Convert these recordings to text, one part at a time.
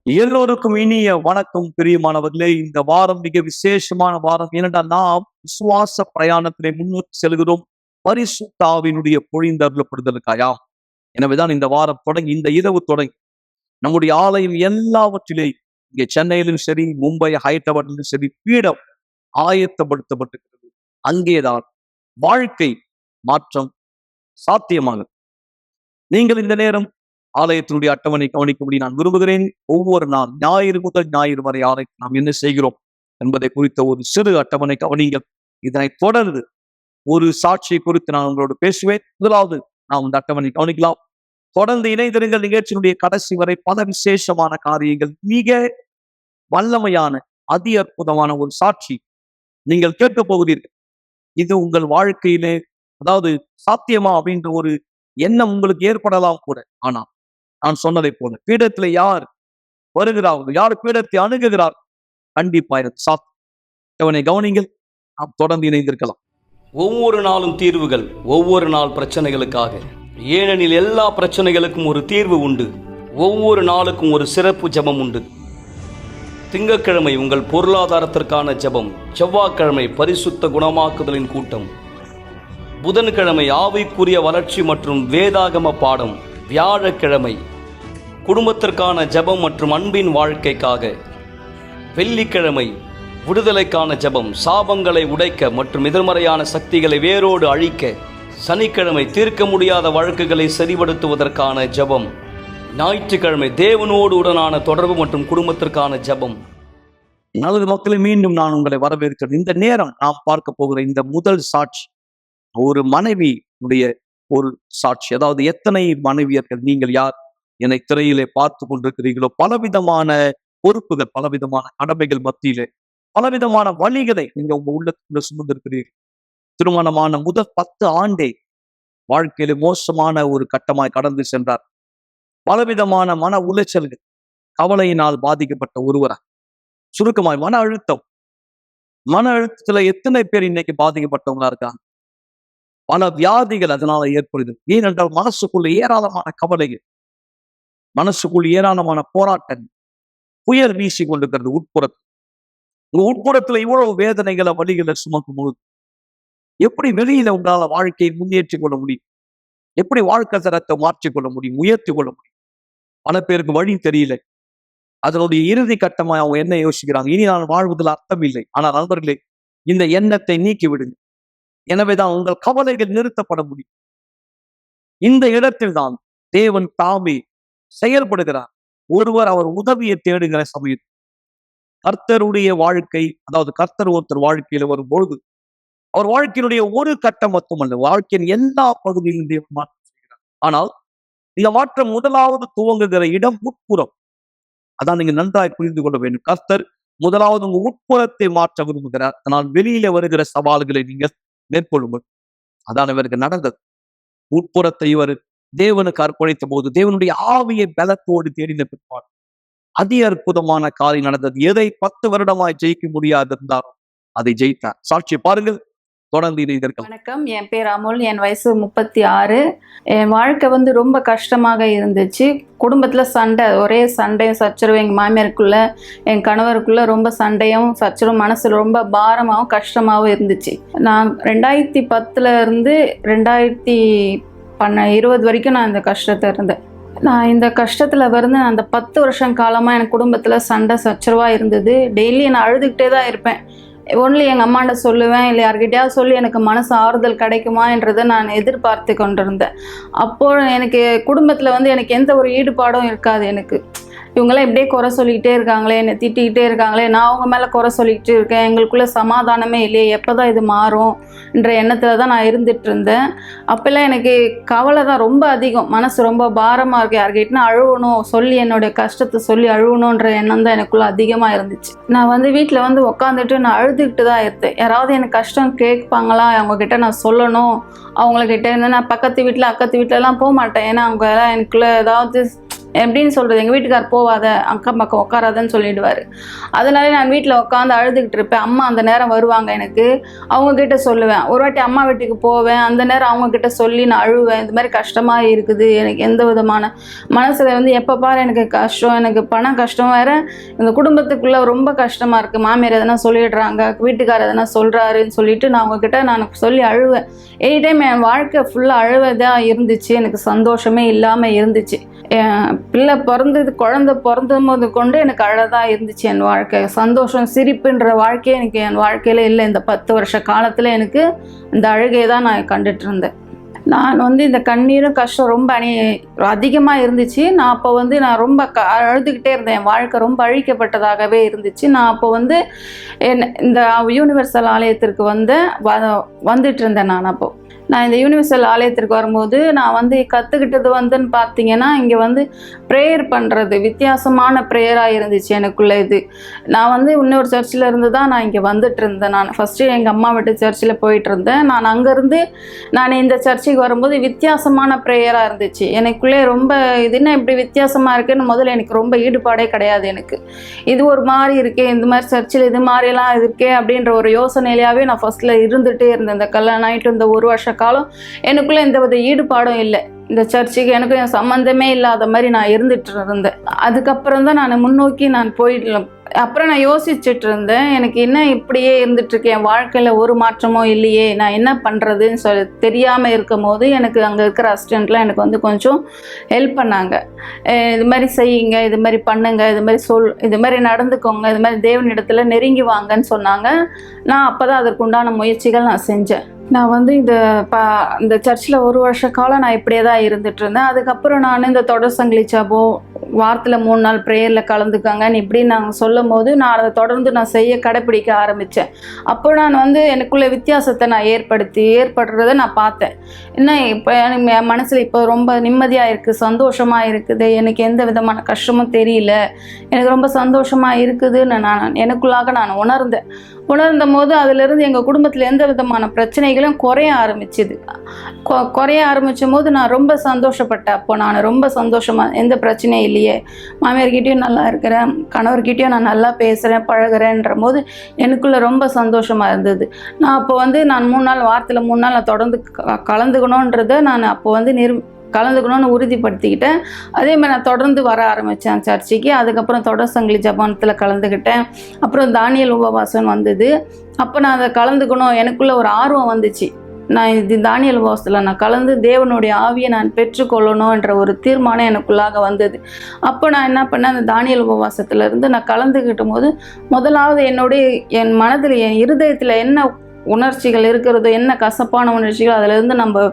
எல்லோருக்கும் இனிய வணக்கம் பிரியமானவர்களே. இந்த வாரம் மிக விசேஷமான வாரம். ஏனென்றால் நாம் விசுவாச பிரயாணத்திலே முன்னோக்கி செல்கிறோம். பரிசுத்த ஆவியினுடைய பொழிந்தருளப்படுதலுக்காயா. எனவேதான் இந்த வாரம் தொடங்கி, இந்த இரவு தொடங்கி நம்முடைய ஆலயம் எல்லாவற்றிலே இங்கே சென்னையிலும் சரி, மும்பை ஹைதராபாத்திலும் சரி, பீடம் ஆயத்தப்படுத்தப்பட்டிருக்கிறது. அங்கேதான் வாழ்க்கை மாற்றம் சாத்தியமாகும். நீங்கள் இந்த நேரம் ஆலயத்தினுடைய அட்டவணை கவனிக்கும்படி நான் விரும்புகிறேன். ஒவ்வொரு நாள் ஞாயிறு முதல் ஞாயிறு வரை ஆலயத்தில் நாம் என்ன செய்கிறோம் என்பதை குறித்த ஒரு சிறு அட்டவணை கவனிங்கள். இதனை தொடர்ந்து ஒரு சாட்சியை குறித்து நான் உங்களோடு பேசுவேன். முதலாவது நாம் இந்த அட்டவணை கவனிக்கலாம். தொடர்ந்து இணைந்திருங்கள். நிகழ்ச்சியினுடைய கடைசி வரை பல விசேஷமான காரியங்கள், மிக வல்லமையான அதி அற்புதமான ஒரு சாட்சி நீங்கள் கேட்க போகிறீர்கள். இது உங்கள் வாழ்க்கையிலே அதாவது சாத்தியமா அப்படின்ற ஒரு எண்ணம் உங்களுக்கு ஏற்படலாம் கூட. ஆனால் நான் சொன்னதை போல பீடத்துல யார் வருகிறார்கள், யார் பீடத்தை அணுகுகிறார், கண்டிப்பா சாத்தியவனை கவனிங்கள். நாம் தொடர்ந்து இணைந்திருக்கலாம். ஒவ்வொரு நாளும் தீர்வுகள், ஒவ்வொரு நாள் பிரச்சனைகளுக்காக. ஏனெனில் எல்லா பிரச்சனைகளுக்கும் ஒரு தீர்வு உண்டு. ஒவ்வொரு நாளுக்கும் ஒரு சிறப்பு ஜெபம் உண்டு. திங்கட்கிழமை உங்கள் பொருளாதாரத்திற்கான ஜெபம், செவ்வாய்க்கிழமை பரிசுத்த குணமாக்குதலின் கூட்டம், புதன்கிழமை ஆவிக்குரிய வளர்ச்சி மற்றும் வேதாகம பாடம், வியாழக்கிழமை குடும்பத்திற்கான ஜெபம் மற்றும் அன்பின் வாழ்க்கைக்காக, வெள்ளிக்கிழமை விடுதலைக்கான ஜெபம், சாபங்களை உடைக்க மற்றும் எதிர்மறையான சக்திகளை வேரோடு அழிக்க, சனிக்கிழமை தீர்க்க முடியாத வழக்குகளை சரிபடுத்துவதற்கான ஜெபம், ஞாயிற்றுக்கிழமை தேவனோடு உடனான தொடர்பு மற்றும் குடும்பத்திற்கான ஜெபம். நல்லது மக்களை, மீண்டும் நான் உங்களை வரவேற்கிறேன். இந்த நேரம் நாம் பார்க்க போகிற இந்த முதல் சாட்சி ஒரு மனைவி உடைய ஒரு சாட்சி. அதாவது எத்தனை மனைவியர்கள் நீங்கள் யார் என்னை திரையிலே பார்த்து கொண்டிருக்கிறீர்களோ, பலவிதமான பொறுப்புகள், பலவிதமான கடமைகள் மத்தியிலே பலவிதமான வழிகளை நீங்க உங்க உள்ளத்துக்குள்ள சுமந்திருக்கிறீர்கள். திருமணமான முதல் 10 ஆண்டே வாழ்க்கையில மோசமான ஒரு கட்டமாய் கடந்து சென்றார். பலவிதமான மன உளைச்சல்கள், கவலையினால் பாதிக்கப்பட்ட ஒருவரா, சுருக்கமாய் மன அழுத்தத்துல எத்தனை பேர் இன்னைக்கு பாதிக்கப்பட்டவங்களா இருக்காங்க. பல வியாதிகள் அதனால ஏற்படுது. ஏனென்றால் மனசுக்குள்ள ஏராளமான கவலைகள், மனசுக்குள் ஏராளமான போராட்டங்கள், புயல் வீசி கொண்டிருக்கிறது உட்புறத்தில். உட்புறத்துல இவ்வளவு வேதனைகளை, வழிகளை சுமக்கும் போது எப்படி வெளியில உங்களால வாழ்க்கையை முன்னேற்றிக் கொள்ள முடியும்? எப்படி வாழ்க்கை தரத்தை மாற்றிக்கொள்ள முடியும், உயர்த்தி கொள்ள முடியும்? பல பேருக்கு வழி தெரியல. அதனுடைய இறுதி கட்டமா அவங்க என்ன யோசிக்கிறாங்க, இனி நான் வாழ்வதில் அர்த்தம் இல்லை. ஆனால் நண்பர்களே, இந்த எண்ணத்தை நீக்கி விடுங்க. எனவேதான் உங்கள் கவலைகள் நிறுத்தப்பட முடியும். இந்த இடத்தில் தான் தேவன் தாமே செயல்படுகிறார். ஒருவர் அவர் உதவியை தேடுகிற சமயத்தில் கர்த்தருடைய வாழ்க்கை, அதாவது கர்த்தர் ஒருத்தர் வாழ்க்கையில வரும்பொழுது அவர் வாழ்க்கையினுடைய ஒரு கட்டம் மட்டுமல்ல, வாழ்க்கையின் எல்லா பகுதியிலும் தேவன் மாற்றம் செய்கிறார். ஆனால் இந்த மாற்றம் முதலாவது துவங்குகிற இடம் உட்புறம். அதான் நீங்க நன்றாய் புரிந்து கொள்ள வேண்டும். கர்த்தர் முதலாவது உங்க உட்புறத்தை மாற்ற விரும்புகிறார். ஆனால் வெளியில வருகிற சவால்களை நீங்கள் மேற்கொள்ளும்போது அதான் இவருக்கு நடந்தது. உட்புறத்தை இவர் தேவனுக்கு அர்ப்பணித்த போது தேவனுடைய ஆவியை பலத்தோடு தேடின பிற்பாடு அதி அற்புதமான காரியம் நடந்தது. எதை 10 வருடமாய் ஜெயிக்க முடியாது இருந்தாரோ அதை ஜெயித்தார். சாட்சி பாருங்கள். தொடர்ந்து இணைந்திருக்கலாம். வணக்கம், என் பேர் அமுல். என் வயசு 36. என் வாழ்க்கை ரொம்ப கஷ்டமாக இருந்துச்சு. குடும்பத்தில் சண்டை, ஒரே சண்டையும் சச்சரவும். எங்கள் மாமியாருக்குள்ள என் கணவருக்குள்ள ரொம்ப சண்டையும் சச்சரவும், மனசில் ரொம்ப பாரமாகவும் கஷ்டமாகவும் இருந்துச்சு. நான் 2010 இருந்து 2020 வரைக்கும் நான் இந்த கஷ்டத்தை இருந்தேன். நான் இந்த கஷ்டத்தில் அந்த 10 வருஷம் காலமாக எனக்கு குடும்பத்தில் சண்டை சச்சரவாக இருந்தது. டெய்லி நான் அழுதுகிட்டே தான் இருப்பேன். ஒன்லி எங்கள் அம்மாண்ட சொல்லுவேன், இல்லை யார்கிட்டயாவது சொல்லி எனக்கு மனசு ஆறுதல் கிடைக்குமா என்றதை நான் எதிர்பார்த்து கொண்டிருந்தேன். அப்போது எனக்கு குடும்பத்தில் எனக்கு எந்த ஒரு ஈடுபாடும் இருக்காது. எனக்கு இவங்களாம் இப்படியே குறை சொல்லிக்கிட்டே இருக்காங்களே, என்னை திட்டிக்கிட்டே இருக்காங்களே, நான் அவங்க மேலே குறை சொல்லிக்கிட்டு இருக்கேன், எங்களுக்குள்ளே சமாதானமே இல்லையே, எப்போ தான் இது மாறும் என்ற எண்ணத்தில் தான் நான் இருந்துகிட்டு இருந்தேன். அப்போல்லாம் எனக்கு கவலை தான் ரொம்ப அதிகம், மனசு ரொம்ப பாரமாக இருக்குது. யார்கிட்டனா அழுவணும், சொல்லி என்னுடைய கஷ்டத்தை சொல்லி அழுவணுன்ற எண்ணம் தான் எனக்குள்ளே அதிகமாக இருந்துச்சு. நான் வீட்டில் உட்காந்துட்டு நான் அழுதுகிட்டு தான் இருந்தேன். யாராவது எனக்கு கஷ்டம் கேட்பாங்களா, அவங்கக்கிட்ட நான் சொல்லணும். அவங்கக்கிட்ட நான் பக்கத்து வீட்டில் அக்கத்து வீட்டிலலாம் போக மாட்டேன். ஏன்னா அவங்க எல்லாம் எனக்குள்ளே ஏதாவது எப்படின்னு சொல்கிறது, எங்கள் வீட்டுக்கார் போவாத அக்கம் பக்கம் உட்காராதன்னு சொல்லிடுவார். அதனால நான் வீட்டில் உட்காந்து அழுதுகிட்டு இருப்பேன். அம்மா அந்த நேரம் வருவாங்க, எனக்கு அவங்கக்கிட்ட சொல்லுவேன். ஒரு வாட்டி அம்மா வீட்டுக்கு போவேன், அந்த நேரம் அவங்கக்கிட்ட சொல்லி நான் அழுவேன். இது மாதிரி கஷ்டமாக இருக்குது, எனக்கு எந்த விதமான மனசில் வந்து எப்போ பாரு எனக்கு கஷ்டம், எனக்கு பணம் கஷ்டம், வேறு இந்த குடும்பத்துக்குள்ளே ரொம்ப கஷ்டமாக இருக்குது, மாமியார் எதனா சொல்லிடுறாங்க, வீட்டுக்கார் எதனா சொல்கிறாருன்னு சொல்லிட்டு நான் அவங்கக்கிட்ட நான் சொல்லி அழுவேன். எனி டைம் என் வாழ்க்கை ஃபுல்லாக அழுவதாக இருந்துச்சு, எனக்கு சந்தோஷமே இல்லாமல் இருந்துச்சு. என் பிள்ளை குழந்தை பிறந்தும் போது கொண்டு எனக்கு அழகாக இருந்துச்சு என் வாழ்க்கை. சந்தோஷம் சிரிப்புன்ற வாழ்க்கையே எனக்கு என் வாழ்க்கையில் இல்லை. இந்த 10 வருஷ காலத்தில் எனக்கு இந்த அழுகையை தான் நான் கண்டுட்டு இருந்தேன். நான் வந்து இந்த கண்ணீரும் கஷ்டம் ரொம்ப அதிகமாக இருந்துச்சு. நான் அப்போ வந்து நான் ரொம்ப அழுதுகிட்டே இருந்தேன். என் வாழ்க்கை ரொம்ப அழிக்கப்பட்டதாகவே இருந்துச்சு. நான் அப்போ வந்து இந்த யூனிவர்சல் ஆலயத்திற்கு வந்துட்டு இருந்தேன். நான் இந்த யூனிவர்சல் ஆலயத்திற்கு வரும்போது நான் வந்து கற்றுக்கிட்டது வந்துன்னு பார்த்தீங்கன்னா, இங்கே வந்து ப்ரேயர் பண்ணுறது வித்தியாசமான ப்ரேயராக இருந்துச்சு எனக்குள்ளே. இது நான் வந்து இன்னொரு சர்ச்சில் இருந்து தான் நான் இங்கே வந்துட்டு இருந்தேன். நான் ஃபஸ்ட்டு எங்கள் அம்மா வீட்டு சர்ச்சில் போயிட்டு இருந்தேன். நான் அங்கேருந்து நான் இந்த சர்ச்சுக்கு வரும்போது வித்தியாசமான ப்ரேயராக இருந்துச்சு எனக்குள்ளே. ரொம்ப இது என்ன இப்படி வித்தியாசமாக இருக்குன்னு முதல்ல எனக்கு ரொம்ப ஈடுபாடே கிடையாது. எனக்கு இது ஒரு மாதிரி இருக்கே, இந்த மாதிரி சர்ச்சில் இது மாதிரிலாம் இருக்கே அப்படின்ற ஒரு யோசனையிலேயே நான் ஃபஸ்ட்டில் இருந்துகிட்டே இருந்தேன். இந்த கல்யாணம் ஆகிட்டு இந்த 1 வருஷ காலம் எனக்குள்ளே எந்த வித ஈடுபாடும் இல்லை. இந்த சர்ச்சுக்கு எனக்கும் என் சம்மந்தமே இல்லாத மாதிரி நான் இருந்துட்டு இருந்தேன். அதுக்கப்புறம் தான் நான் முன்னோக்கி போயிடலாம். அப்புறம் நான் யோசிச்சுட்டு இருந்தேன், எனக்கு என்ன இப்படியே இருந்துட்டுருக்கேன், என் வாழ்க்கையில் ஒரு மாற்றமும் இல்லையே, நான் என்ன பண்ணுறதுன்னு தெரியாமல் இருக்கும் போது எனக்கு அங்கே இருக்கிற அசிஸ்டண்ட்லாம் எனக்கு வந்து கொஞ்சம் ஹெல்ப் பண்ணாங்க. இது மாதிரி செய்யுங்க, இது மாதிரி பண்ணுங்க, இது மாதிரி நடந்துக்கோங்க, இது மாதிரி தேவனிடத்தில் நெருங்கி வாங்கன்னு சொன்னாங்க. நான் அப்போ தான் அதற்குண்டான முயற்சிகள் நான் செஞ்சேன். நான் வந்து இந்த சர்ச்சில் 1 வருஷ காலம் நான் இப்படியே தான் இருந்துட்டு இருந்தேன். அதுக்கப்புறம் நான் இந்த தொடர் சங்கிலி ஜெபம், வாரத்தில் 3 நாள் ப்ரேயரில் கலந்துக்காங்கன்னு இப்படி நாங்கள் சொல்லும் போது நான் அதை தொடர்ந்து நான் கடைப்பிடிக்க ஆரம்பித்தேன். அப்போ நான் வந்து எனக்குள்ள வித்தியாசத்தை நான் ஏற்படுறதை நான் பார்த்தேன். என்ன இப்போ எனக்கு என் மனசில் இப்போ ரொம்ப நிம்மதியாக இருக்குது, சந்தோஷமாக இருக்குது, எனக்கு எந்த விதமான கஷ்டமும் தெரியல, எனக்கு ரொம்ப சந்தோஷமாக இருக்குதுன்னு நான் எனக்குள்ளாக நான் உணர்ந்த போது அதிலிருந்து எங்கள் குடும்பத்தில் எந்த விதமான பிரச்சனைகளும் குறைய ஆரம்பிச்சும் போது நான் ரொம்ப சந்தோஷப்பட்டேன். அப்போ நான் ரொம்ப சந்தோஷமாக, எந்த பிரச்சனையும் இல்லையே, மாமியார்கிட்டையும் நல்லா இருக்கிறேன், கணவர்கிட்டையும் நான் நல்லா பேசுகிறேன் பழகிறேன்ற போது எனக்குள்ளே ரொம்ப சந்தோஷமாக இருந்தது. நான் அப்போ வந்து நான் 3 நாள் வாரத்தில் 3 நாள் நான் தொடர்ந்து கலந்துக்கணுன்றதை நான் அப்போ வந்து கலந்துக்கணும்னு உறுதிப்படுத்திக்கிட்டேன். அதே மாதிரி நான் தொடர்ந்து வர ஆரம்பித்தேன் சர்ச்சுக்கு. அதுக்கப்புறம் தொடர் சங்கிலி ஜெபத்தில் கலந்துக்கிட்டேன். அப்புறம் தானியல் உபவாசம் வந்தது. அப்போ நான் அதை கலந்துக்கணும், எனக்குள்ளே ஒரு ஆர்வம் வந்துச்சு. நான் இது தானியல் உபவாசத்தில் நான் கலந்து தேவனுடைய ஆவியை நான் பெற்றுக்கொள்ளணுன்ற ஒரு தீர்மானம் எனக்குள்ளாக வந்தது. அப்போ நான் என்ன பண்ணேன், அந்த தானியல் உபவாசத்துலேருந்து நான் கலந்துக்கிட்டும் போது முதலாவது என் மனதில் என் இருதயத்தில் என்ன உணர்ச்சிகள் இருக்கிறதோ, என்ன கசப்பான உணர்ச்சிகள் அதிலேருந்து நம்ம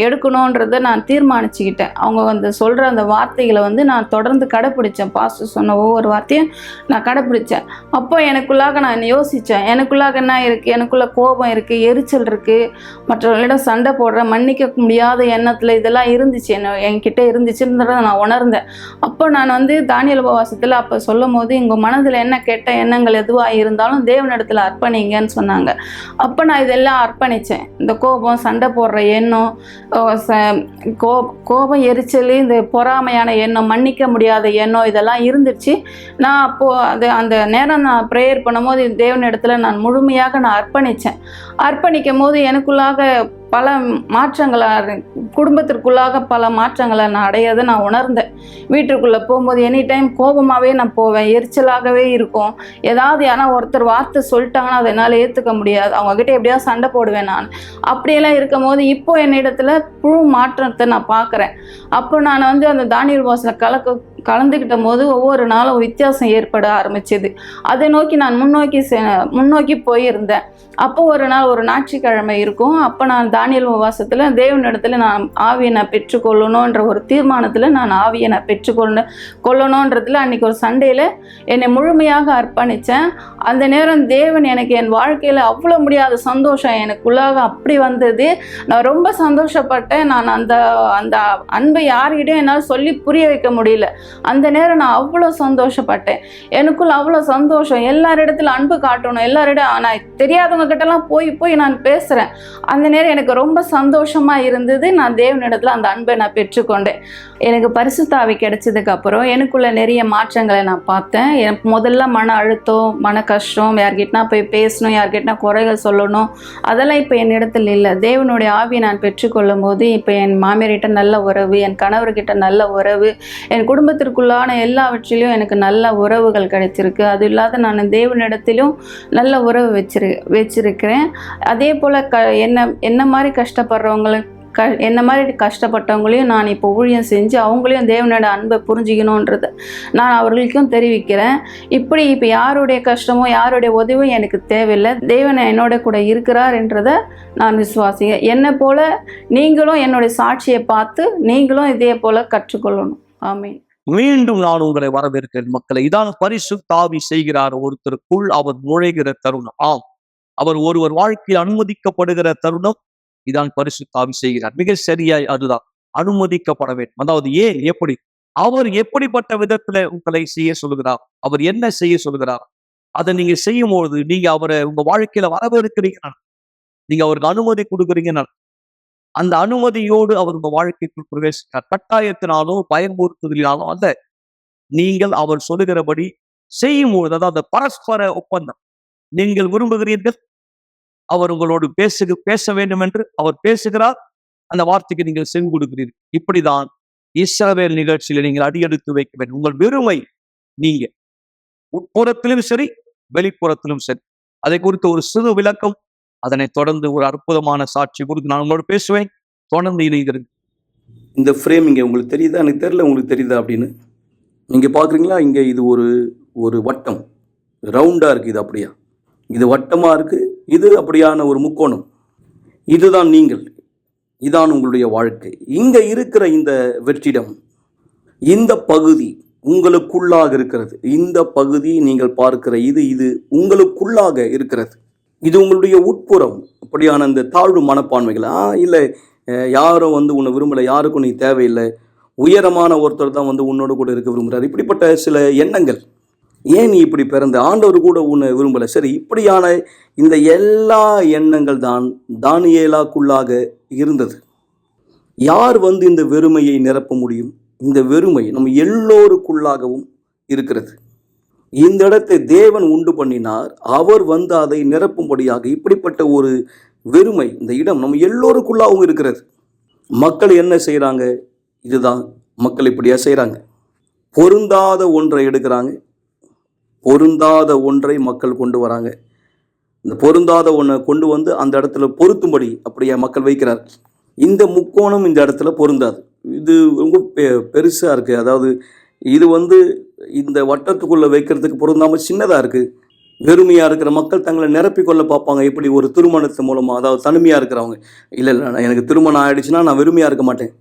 எடுக்கணுன்றதை நான் தீர்மானிச்சுக்கிட்டேன். அவங்க வந்து சொல்கிற அந்த வார்த்தைகளை வந்து நான் தொடர்ந்து கடைப்பிடிச்சேன். பாஸ்டர் சொன்ன ஒவ்வொரு வார்த்தையும் நான் கடைப்பிடிச்சேன். அப்போ எனக்குள்ளாக நான் யோசித்தேன், எனக்குள்ளாக என்ன இருக்குது, எனக்குள்ளே கோபம் இருக்குது, எரிச்சல் இருக்குது, மற்றவர்களிடம் சண்டை போடுறேன், மன்னிக்க முடியாத எண்ணத்தில் இதெல்லாம் இருந்துச்சு, என்கிட்ட இருந்துச்சுன்றதை நான் உணர்ந்தேன். அப்போ நான் வந்து தானியல் உபவாசத்தில் அப்போ சொல்லும் போது, உங்கள் மனதில் என்ன கெட்ட எண்ணங்கள் எதுவாக இருந்தாலும் தேவனிடத்தில் அர்ப்பணிங்கன்னு சொன்னாங்க. அப்போ நான் இதெல்லாம் அர்ப்பணித்தேன். இந்த கோபம், சண்டை போடுற எண்ணம், கோபம், எரிச்சல், இந்த பொறாமையான எண்ணம், மன்னிக்க முடியாத எண்ணம் இதெல்லாம் இருந்துச்சு. நான் அப்போது அந்த நேரம் நான் ப்ரேயர் பண்ணும்போது தேவனிடத்தில் நான் முழுமையாக நான் அர்ப்பணிக்கும் போது எனக்குள்ளாக பல மாற்றங்களை, குடும்பத்திற்குள்ளாக பல மாற்றங்களை நான் அடையதை நான் உணர்ந்தேன். வீட்டுக்குள்ளே போகும்போது எனி டைம் கோபமாகவே நான் போவேன், எரிச்சலாகவே இருக்கும். ஏதாவது யாரா ஒருத்தர் வார்த்தை சொல்லிட்டாங்கன்னா அதை என்னால் ஏற்றுக்க முடியாது, அவங்கக்கிட்ட எப்படியாவது சண்டை போடுவேன் நான். அப்படியெல்லாம் இருக்கும் போது இப்போ என்னிடத்தில் முழு மாற்றத்தை நான் பார்க்குறேன். அப்போ நான் வந்து அந்த தானியல் உபவாசத்தில் கலந்துக்கிட்ட போது ஒவ்வொரு நாளும் வித்தியாசம் ஏற்பட ஆரம்பிச்சது. அதை நோக்கி நான் முன்னோக்கி போயிருந்தேன். அப்போ ஒரு நாள் ஒரு ஞாயிற்றுக்கிழமை இருக்கும். அப்போ நான் தானியல் உபவாசத்தில் தேவனிடத்தில் நான் ஆவியை நான் பெற்றுக்கொள்ளணுன்ற ஒரு தீர்மானத்தில் நான் ஆவியை நான் பெற்றுக்கொள்ளணுன்றதுல அன்றைக்கி ஒரு சண்டேயில் என்னை முழுமையாக அர்ப்பணித்தேன். அந்த நேரம் தேவன் எனக்கு என் வாழ்க்கையில் அவ்வளோ முடியாத சந்தோஷம் எனக்குள்ளாக அப்படி வந்தது. நான் ரொம்ப சந்தோஷப்பட்டேன். நான் அந்த அந்த அன்பை யார்கிட்டையும் என்னால் சொல்லி புரிய வைக்க முடியல. அந்த நேரம் நான் அவ்வளோ சந்தோஷப்பட்டேன். எனக்குள்ள அவ்வளோ சந்தோஷம். எல்லாரிடத்துல அன்பு காட்டணும், எல்லாரிடம் நான் தெரியாதவங்க கிட்டலாம் போய் நான் பேசுகிறேன். அந்த நேரம் எனக்கு ரொம்ப சந்தோஷமாக இருந்தது. நான் தேவனிடத்தில் அந்த அன்பை நான் பெற்றுக்கொண்டேன். எனக்கு பரிசுத்த ஆவி கிடைச்சதுக்கு அப்புறம் எனக்குள்ள நிறைய மாற்றங்களை நான் பார்த்தேன். எனக்கு முதல்ல மன அழுத்தம், மன கஷ்டம், யார்கிட்டனா போய் பேசணும், யார்கிட்டனா குறைகள் சொல்லணும், அதெல்லாம் இப்போ என்னிடத்தில் இல்லை. தேவனுடைய ஆவியை நான் பெற்றுக்கொள்ளும் போது இப்போ என் மாமியார்கிட்ட நல்ல உறவு, என் கணவர்கிட்ட நல்ல உறவு, என் குடும்பத்திற்குள்ளான எல்லாவற்றிலும் எனக்கு நல்ல உறவுகள் கிடைச்சிருக்கு. அது இல்லாத நான் தேவனிடத்திலும் நல்ல உறவு வச்சிருக்கிறேன். அதே போல் என்ன மாதிரி கஷ்டப்படுறவங்களுக்கு என்ன மாதிரி கஷ்டப்பட்டவங்களையும் நான் இப்போ ஊழியம் செஞ்சு அவங்களையும் தேவனோட அன்பை புரிஞ்சிக்கணுன்றது நான் அவர்களுக்கும் தெரிவிக்கிறேன். இப்போ யாருடைய கஷ்டமோ யாருடைய உதவியும் எனக்கு தேவையில்லை. தேவன் என்னோட கூட இருக்கிறார் என்றதை நான் விசுவாசிக்கிறேன். என்னை போல நீங்களும் என்னுடைய சாட்சியை பார்த்து நீங்களும் இதே போல கற்றுக்கொள்ளணும். ஆமீன். மீண்டும் நான் உங்களை வரவேற்கிறேன் மக்களை. இதான் பரிசுத்த ஆவி செய்கிறார். ஒருத்தருக்குள் அவர் நுழைகிற தருணம். ஆம், அவர் ஒருவர் வாழ்க்கையில் அனுமதிக்கப்படுகிற தருணம். இதான் பரிசுத்த ஆவி செய்கிறார். மிக சரியாய் அதுதான் அனுமதிக்கப்பட வேண்டும். அதாவது ஏன், எப்படி, அவர் எப்படிப்பட்ட விதத்துல உங்களை செய்ய சொல்லுகிறார், அவர் என்ன செய்ய சொல்லுகிறார், அதை நீங்க செய்யும் பொழுது நீங்க அவரை உங்க வாழ்க்கையில வரவேற்கிறீங்க, நீங்க அவருக்கு அனுமதி கொடுக்குறீங்க. அந்த அனுமதியோடு அவர் உங்க வாழ்க்கைக்குள் பிரவேசிக்கிறார். கட்டாயத்தினாலும் பயன்படுத்துதலினாலும் அல்ல. நீங்கள் அவர் சொல்லுகிறபடி செய்யும் பொழுது, அதாவது பரஸ்பர ஒப்பந்தம். நீங்கள் விரும்புகிறீர்கள், அவர் உங்களோடு பேச வேண்டும் என்று அவர் பேசுகிறார், அந்த வார்த்தைக்கு நீங்கள் செவி கொடுக்கிறீர்கள். இப்படிதான் இஸ்ரவேல் நிகழ்ச்சியில நீங்கள் அடியெடுத்து வைக்க வேண்டும். உங்கள் வெறுமை நீங்க உட்புறத்திலும் சரி வெளிப்புறத்திலும் சரி. அதை குறித்து ஒரு சிறு விளக்கம், அதனை தொடர்ந்து ஒரு அற்புதமான சாட்சி குறித்து நான் உங்களோடு பேசுவேன். தொடர்ந்து இணைந்திருங்க. இந்த ஃப்ரேம் இங்கே உங்களுக்கு தெரியுதா? எனக்கு தெரியல உங்களுக்கு தெரியுதா அப்படின்னு. நீங்கள் பார்க்குறீங்களா? இங்கே இது ஒரு வட்டம் ரவுண்டாக இருக்குது. இது அப்படியா? இது வட்டமாக இருக்குது. இது அப்படியான ஒரு முக்கோணம். இதுதான் நீங்கள், இதான் உங்களுடைய வாழ்க்கை. இங்கே இருக்கிற இந்த வெற்றிடம், இந்த பகுதி உங்களுக்குள்ளாக இருக்கிறது. இந்த பகுதி நீங்கள் பார்க்கிற இது உங்களுக்குள்ளாக இருக்கிறது. இது உங்களுடைய உட்புறம். அப்படியான இந்த தாழ்வு மனப்பான்மைகள், இல்லை யாரும் உன்னை விரும்பலை, யாருக்கும் நீ தேவையில்லை, உயரமான ஒருத்தர் தான் உன்னோடு கூட இருக்க விரும்புகிறார், இப்படிப்பட்ட சில எண்ணங்கள். ஏன் நீ இப்படி பிறந்த, ஆண்டவர் கூட உன்னை விரும்பலை. சரி, இப்படியான இந்த எல்லா எண்ணங்கள் தான் தானியேலாக்குள்ளாக இருந்தது. யார் இந்த வெறுமையை நிரப்ப முடியும்? இந்த வெறுமை நம்ம எல்லோருக்குள்ளாகவும் இருக்கிறது. இந்த இடத்தை தேவன் உண்டு பண்ணினார். அவர் அதை நிரப்பும்படியாக இப்படிப்பட்ட ஒரு வெறுமை, இந்த இடம் நம்ம எல்லோருக்குள்ளாகவும் இருக்கிறது. மக்கள் என்ன செய்கிறாங்க? இதுதான் மக்கள் இப்படியா செய்கிறாங்க. பொருந்தாத ஒன்றை எடுக்கிறாங்க, பொருந்தாத ஒன்றை மக்கள் கொண்டு வராங்க. இந்த பொருந்தாத ஒன்றை கொண்டு அந்த இடத்துல பொருத்தும்படி அப்படியே மக்கள் வைக்கிறார். இந்த முக்கோணம் இந்த இடத்துல பொருந்தாது. இது ரொம்ப பெருசாக இருக்குது. அதாவது இது இந்த வட்டத்துக்குள்ளே வைக்கிறதுக்கு பொருந்தாமல் சின்னதாக இருக்குது. வெறுமையாக இருக்கிற மக்கள் தங்களை நிரப்பிக்கொள்ள பார்ப்பாங்க. எப்படி? ஒரு திருமணத்து மூலமாக. அதாவது தனிமையாக இருக்கிறவங்க, இல்லை எனக்கு திருமணம் ஆகிடுச்சுன்னா நான் வெறுமையாக இருக்க மாட்டேன்,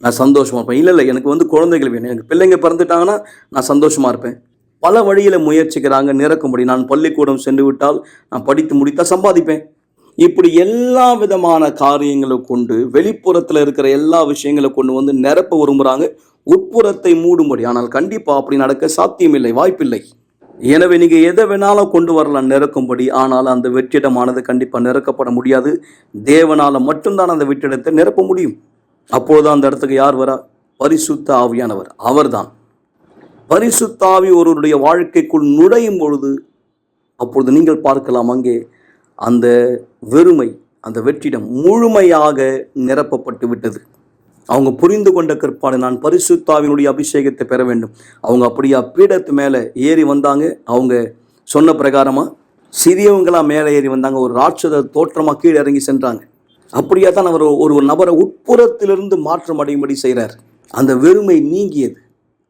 நான் சந்தோஷமாக இருப்பேன். இல்லை எனக்கு குழந்தைகள் வேணும், எனக்கு பிள்ளைங்க பிறந்துட்டாங்கன்னா நான் சந்தோஷமாக இருப்பேன். பல வழியில் முயற்சிக்கிறாங்க நிரக்கும்படி. நான் பள்ளிக்கூடம் சென்று விட்டால், நான் படித்து முடித்தால் சம்பாதிப்பேன். இப்படி எல்லா விதமான காரியங்களை கொண்டு வெளிப்புறத்தில் இருக்கிற எல்லா விஷயங்களை கொண்டு நிரப்ப விரும்புகிறாங்க, உட்புறத்தை மூடும்படி. ஆனால் கண்டிப்பாக அப்படி நடக்க சாத்தியமில்லை, வாய்ப்பில்லை. எனவே நீங்கள் எதை வேணாலும் கொண்டு வரலாம் நிரக்கும்படி. ஆனால் அந்த வெற்றிடமானது கண்டிப்பாக நிரக்கப்பட முடியாது. தேவனால் மட்டும்தான் அந்த வெற்றிடத்தை நிரப்ப முடியும். அப்போதுதான் அந்த இடத்துக்கு யார் வரா? பரிசுத்த ஆவியானவர். அவர்தான். பரிசுத்த ஆவி ஒருவருடைய வாழ்க்கைக்குள் நுழையும் பொழுது அப்பொழுது நீங்கள் பார்க்கலாம், அங்கே அந்த வெறுமை, அந்த வெற்றிடம் முழுமையாக நிரப்பப்பட்டு விட்டது. அவங்க புரிந்து கொண்ட கற்பாடு, நான் பரிசுத்த ஆவியினுடைய அபிஷேகத்தை பெற வேண்டும். அவங்க அப்படியா பீடத்து மேலே ஏறி வந்தாங்க. அவங்க சொன்ன பிரகாரமாக சிறியவங்களாக மேலே ஏறி வந்தாங்க. ஒரு ராட்சத தோற்றமாக கீழே இறங்கி சென்றாங்க. அப்படியா தான் அவர் ஒரு நபரை உட்புறத்திலிருந்து மாற்றம் அடையும்படி செய்கிறார். அந்த வெறுமை நீங்கியது.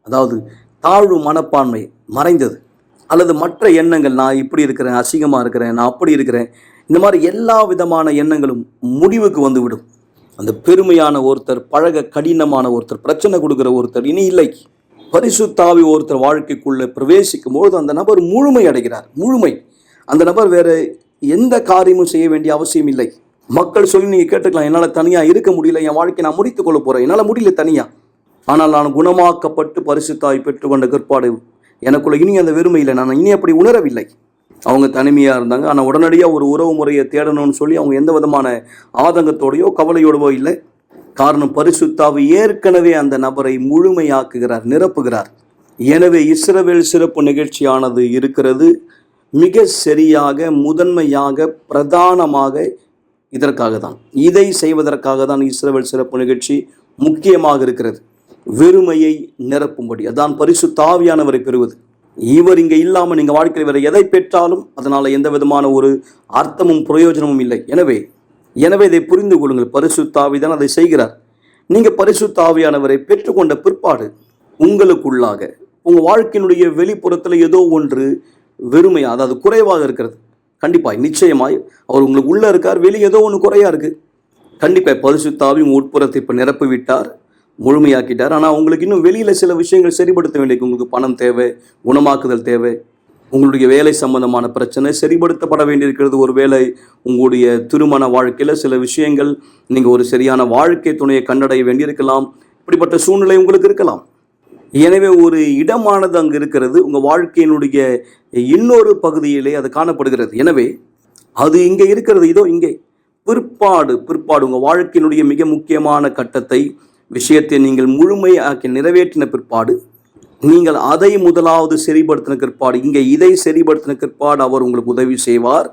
அதாவது தாழ்வு மனப்பான்மை மறைந்தது. அல்லது மற்ற எண்ணங்கள், நான் இப்படி இருக்கிறேன், அசிங்கமாக இருக்கிறேன், நான் அப்படி இருக்கிறேன், இந்த மாதிரி எல்லா விதமான எண்ணங்களும் முடிவுக்கு வந்துவிடும். அந்த பெருமையான ஒருத்தர், பழக கடினமான ஒருத்தர், பிரச்சனை கொடுக்குற ஒருத்தர் இனி இல்லை. பரிசுத்த ஆவி ஒருத்தர் வாழ்க்கைக்குள்ளே பிரவேசிக்கும் பொழுது அந்த நபர் முழுமை அடைகிறார். முழுமை. அந்த நபர் வேற எந்த காரியமும் செய்ய வேண்டிய அவசியம் இல்லை. மக்கள் சொல்லி நீங்கள் கேட்டுக்கலாம், என்னால் தனியாக இருக்க முடியல, என் வாழ்க்கை நான் முடித்துக் கொள்ள போகிறேன், என்னால் முடியல தனியாக. ஆனால் நான் குணமாக்கப்பட்டு பரிசுத்தாய் பெற்றுக்கொண்ட பிற்பாடு எனக்குள்ள இனி அந்த வெறுமை இல்லை, நான் இனி அப்படி உணரவில்லை. அவங்க தனிமையாக இருந்தாங்க, ஆனால் உடனடியாக ஒரு உறவு முறையை தேடணும்னு சொல்லி அவங்க எந்த விதமான ஆதங்கத்தோடையோ கவலையோடவோ இல்லை. காரணம், பரிசுத்தாவி ஏற்கனவே அந்த நபரை முழுமையாக்குகிறார், நிரப்புகிறார். எனவே இஸ்ரவேல் சிறப்பு நிகழ்ச்சியானது இருக்கிறது மிக சரியாக, முதன்மையாக, பிரதானமாக இதற்காக தான், இதை செய்வதற்காக தான் இஸ்ரவேல் சிறப்பு நிகழ்ச்சி முக்கியமாக இருக்கிறது. வெறுமையை நிரப்பும்படி, அதான் பரிசுத்த ஆவியானவரை பெறுவது. இவர் இங்கே இல்லாமல் நீங்கள் வாழ்க்கையில் வேறு எதை பெற்றாலும் அதனால் எந்த விதமான ஒரு அர்த்தமும் பிரயோஜனமும் இல்லை. எனவே இதை புரிந்து கொள்ளுங்கள். பரிசுத்த ஆவி தான் அதை செய்கிறார். நீங்கள் பரிசுத்த ஆவியானவரை பெற்றுக்கொண்ட பிற்பாடு உங்களுக்குள்ளாக உங்கள் வாழ்க்கையினுடைய வெளிப்புறத்தில் ஏதோ ஒன்று வெறுமையாக, அதாவது குறைவாக இருக்கிறது. கண்டிப்பாக நிச்சயமாய் அவர் உங்களுக்கு உள்ளே இருக்கார், வெளியே ஏதோ ஒன்று குறையாக இருக்குது. கண்டிப்பாக பரிசுத்த ஆவி உங்கள் உட்புறத்தை இப்போ நிரப்பி விட்டார், முழுமையாக்கிட்டார். ஆனால் உங்களுக்கு இன்னும் வெளியில் சில விஷயங்கள் சரிப்படுத்த வேண்டியது. உங்களுக்கு பணம் தேவை, குணமாக்குதல் தேவை, உங்களுடைய வேலை சம்பந்தமான பிரச்சனை சரிப்படுத்தப்பட வேண்டியிருக்கிறது. ஒரு வேளை உங்களுடைய திருமண வாழ்க்கையில் சில விஷயங்கள், நீங்கள் ஒரு சரியான வாழ்க்கை துணையை கண்டடைய வேண்டியிருக்கலாம். இப்படிப்பட்ட சூழ்நிலை உங்களுக்கு இருக்கலாம். எனவே ஒரு இடமானது அங்கு இருக்கிறது, உங்கள் வாழ்க்கையினுடைய இன்னொரு பகுதியிலே அது காணப்படுகிறது. எனவே அது இங்கே இருக்கிறது, இதோ இங்கே. பிற்பாடு உங்கள் வாழ்க்கையினுடைய மிக முக்கியமான கட்டத்தை, விஷயத்தை நீங்கள் முழுமையாக்கி நிறைவேற்றின பிற்பாடு, நீங்கள் அதை முதலாவது சரிப்படுத்தின பிற்பாடு, இங்கே இதை சரிப்படுத்தின பிற்பாடு அவர் உங்களுக்கு உதவி செய்வார்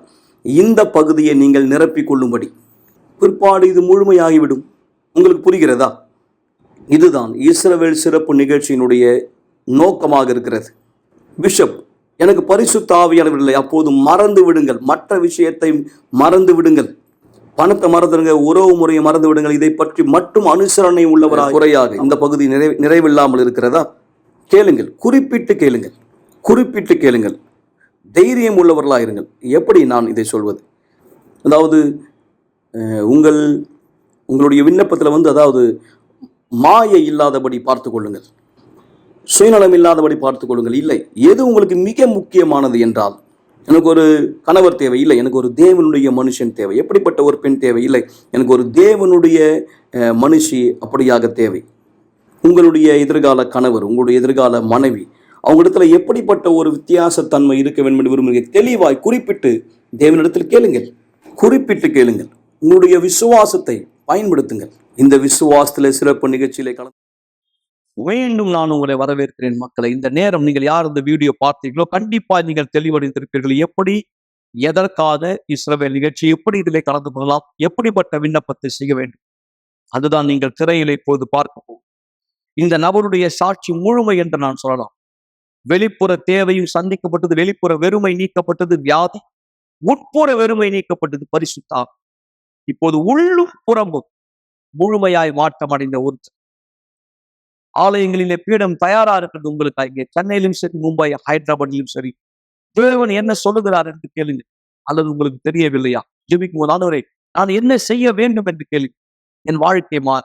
இந்த பகுதியை நீங்கள் நிரப்பிக் கொள்ளும்படி. பிற்பாடு இது முழுமையாகிவிடும். உங்களுக்கு புரிகிறதா? இதுதான் இஸ்ரவேல் சிறப்பு நிகழ்ச்சியினுடைய நோக்கமாக இருக்கிறது. பிஷப், எனக்கு பரிசுத்த ஆவியானவர் இல்லை, அப்போது மறந்து விடுங்கள், மற்ற விஷயத்தை மறந்து விடுங்கள், பணத்தை மறந்துடுங்க, உறவு முறையை மறந்து விடுங்கள், இதை பற்றி மட்டும் அனுசரணை உள்ளவராக குறையாக இந்த பகுதி நிறைவில்லாமல் இருக்கிறதா? கேளுங்கள், குறிப்பிட்டு கேளுங்கள், தைரியம் உள்ளவர்களாக இருங்கள். எப்படி நான் இதை சொல்வது? அதாவது உங்களுடைய விண்ணப்பத்தில் அதாவது மாயை இல்லாதபடி பார்த்து கொள்ளுங்கள், சுயநலம் இல்லாதபடி பார்த்து கொள்ளுங்கள். இல்லை, எது உங்களுக்கு மிக முக்கியமானது என்றால், எனக்கு ஒரு கணவர் தேவை இல்லை, எனக்கு ஒரு தேவனுடைய மனுஷன் தேவை. எப்படிப்பட்ட ஒரு பெண் தேவை? இல்லை, எனக்கு ஒரு தேவனுடைய மனுஷி அப்படியாக தேவை. உங்களுடைய எதிர்கால கணவர், உங்களுடைய எதிர்கால மனைவி, அவங்களிடத்துல எப்படிப்பட்ட ஒரு வித்தியாசத்தன்மை இருக்க வேண்டும் என்று விரும்புகிறீங்க? தெளிவாய் குறிப்பிட்டு தேவனிடத்தில் கேளுங்கள், உங்களுடைய விசுவாசத்தை பயன்படுத்துங்கள். இந்த விசுவாசத்தில் சிறப்பு நிகழ்ச்சியிலே கலந்து மீண்டும் நான் உங்களை வரவேற்கிறேன். மக்களை, இந்த நேரம் நீங்கள் யார் இந்த வீடியோ பார்த்தீங்களோ கண்டிப்பா நீங்கள் தெளிவடைந்திருப்பீர்கள். எப்படி, எதற்காக இஸ்ரவேல் நிகழ்ச்சி, எப்படி இதிலே கலந்து கொள்ளலாம், எப்படிப்பட்ட விண்ணப்பத்தை செய்ய வேண்டும், அதுதான் நீங்கள் திரையிலே இப்போது பார்க்க போகும். இந்த நபருடைய சாட்சி முழுமை என்று நான் சொல்லலாம். வெளிப்புற தேவையும் சந்திக்கப்பட்டது, வெளிப்புற வெறுமை நீக்கப்பட்டது, வியாதி, உட்புற வெறுமை நீக்கப்பட்டது, பரிசுத்தா. இப்போது உள்ளும் புறம்பும் முழுமையாய் மாற்றம் அடைந்த ஒரு ஆலயங்களிலே பீடம் தயாரா இருக்கிறது உங்களுக்கு. இங்கே சென்னையிலும் சரி, மும்பை, ஹைதராபாத்திலும் சரி, தேவன் என்ன சொல்லுகிறார் என்று கேளுங்க. அல்லது உங்களுக்கு தெரியவில்லையா, ஜெபிக்கும் போது ஆண்டவரே நான் என்ன செய்ய வேண்டும் என்று கேளுங்க. என் வாழ்க்கை மாற,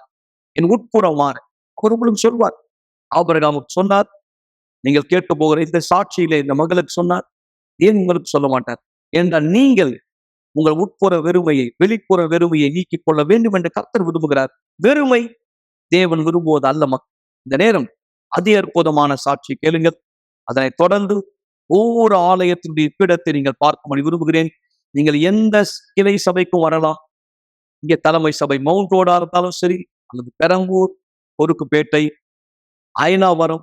என் உட்புறம் மாற ஒருவரும் சொல்வார். ஆபிரகாமுக்கு சொன்னார், நீங்கள் கேட்க போகிற இந்த சாட்சியிலே இந்த மகளுக்கு சொன்னார். ஏன் உங்களுக்கு சொல்ல மாட்டார்? என்றால் நீங்கள் உங்கள் உட்புற வெறுமையை, வெளிப்புற வெறுமையை நீக்கிக் கொள்ள வேண்டும் என்று கர்த்தர் விரும்புகிறார். வெறுமை தேவன் விரும்புவது அல்ல. மக்கள், இந்த நேரம் அதி அற்புதமான சாட்சி கேளுங்கள். அதனை தொடர்ந்து ஒவ்வொரு ஆலயத்தினுடைய பீடத்தை நீங்கள் பார்க்கும்படி விரும்புகிறேன். நீங்கள் எந்த கிளை சபைக்கும் வரலாம். இங்கே தலைமை சபை மவுண்ட் ரோடா இருந்தாலும் சரி, அல்லது பெரம்பூர், பொருக்குப்பேட்டை, அயனாவரம்,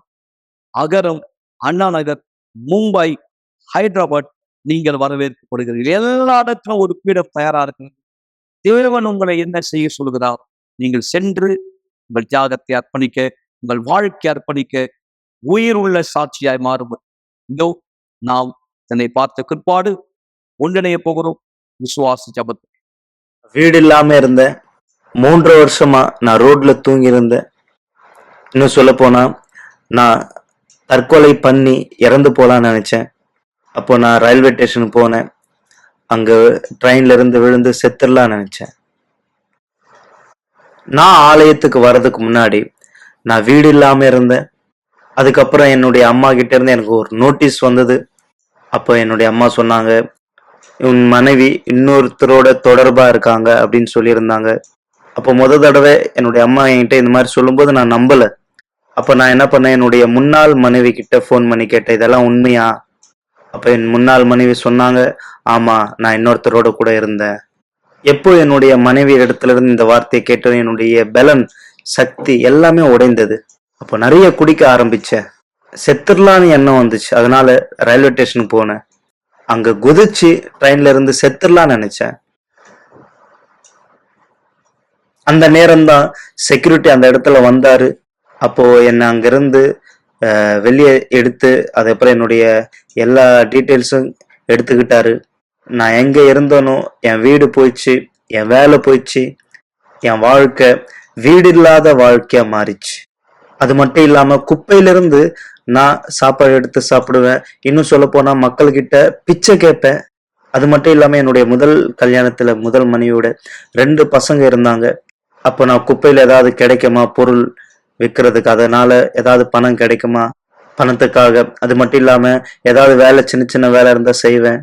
அகரம், அண்ணா நகர், மும்பை, ஹைதராபாத், நீங்கள் வரவேற்கப்படுகிறீர்கள். எல்லா இடத்திலும் ஒரு பீடம் தயாரா இருக்கிறது. தேவன் உங்களை என்ன செய்ய சொல்கிறார்? நீங்கள் சென்று உங்கள் தியாகத்தை அர்ப்பணிக்க, உங்கள் வாழ்க்கை அர்ப்பணிக்க, உயிர் உள்ள சாட்சியாய் மாறும். இதோ நாம் இதனை பார்த்த பிற்பாடு ஒன்றிணைய போகிறோம் விசுவாச ஜபத்தை. வீடு இல்லாம இருந்தேன். 3 வருஷமா நான் ரோட்ல தூங்கி இருந்தேன். இன்னும் சொல்ல போனா நான் தற்கொலை பண்ணி இறந்து போலான்னு நினைச்சேன். அப்போ நான் ரயில்வே ஸ்டேஷனுக்கு போனேன். அங்க ட்ரெயின்ல இருந்து விழுந்து செத்துடலான்னு நினைச்சேன். நான் ஆலயத்துக்கு வர்றதுக்கு முன்னாடி நான் வீடு இல்லாம இருந்தேன். அதுக்கப்புறம் என்னுடைய அம்மா கிட்ட இருந்து எனக்கு ஒரு நோட்டீஸ் வந்தது. அப்போ என்னுடைய அம்மா சொன்னாங்க, உன் மனைவி இன்னொருத்தரோட தொடர்பா இருக்காங்க அப்படின்னு சொல்லியிருந்தாங்க. அப்போ தடவை என்னுடைய அம்மா என்கிட்ட இந்த மாதிரி சொல்லும்போது நான் நம்பல. அப்ப நான் என்ன பண்ணேன், என்னுடைய முன்னாள் மனைவி கிட்ட ஃபோன் பண்ணி கேட்டேன், இதெல்லாம் உண்மையா? அப்ப என் முன்னாள் மனைவி சொன்னாங்க, ஆமா, நான் இன்னொருத்தரோட கூட இருந்தேன். எப்போ என்னுடைய மனைவி இடத்துல இருந்து இந்த வார்த்தையை கேட்டதும் என்னுடைய பலன், சக்தி எல்லாமே உடைந்தது. அப்போ நிறைய குடிக்க ஆரம்பிச்சேன். செத்துடலான்னு எண்ணம் வந்துச்சு. அதனால ரயில்வே ஸ்டேஷனுக்கு போனேன். அங்க குதிச்சு ட்ரெயின்ல இருந்து செத்துடலான்னு நினைச்சேன். அந்த நேரம்தான் செக்யூரிட்டி அந்த இடத்துல வந்தாரு. அப்போ என்னை அங்கிருந்து வெளியே எடுத்து, அதுக்கப்புறம் என்னுடைய எல்லா டீட்டெயில்ஸும் எடுத்துக்கிட்டாரு. நான் எங்க இருந்தேனோ என் வீடு போயிடுச்சு, என் வேலை போயிடுச்சு, என் வாழ்க்கை வீடு இல்லாத வாழ்க்கையா மாறிச்சு. அது மட்டும் இல்லாம குப்பையிலிருந்து நான் சாப்பாடு எடுத்து சாப்பிடுவேன். இன்னும் சொல்ல போனா மக்கள்கிட்ட பிச்சை கேட்பேன். அது மட்டும் இல்லாம என்னுடைய முதல் கல்யாணத்துல முதல் மனைவியோட 2 பசங்க இருந்தாங்க. அப்போ நான் குப்பையில ஏதாவது கிடைக்குமா பொருள் விற்கிறதுக்கு, அதனால ஏதாவது பணம் கிடைக்குமா பணத்துக்காக. அது மட்டும் இல்லாம ஏதாவது வேலை, சின்ன சின்ன வேலை இருந்தா செய்வேன்.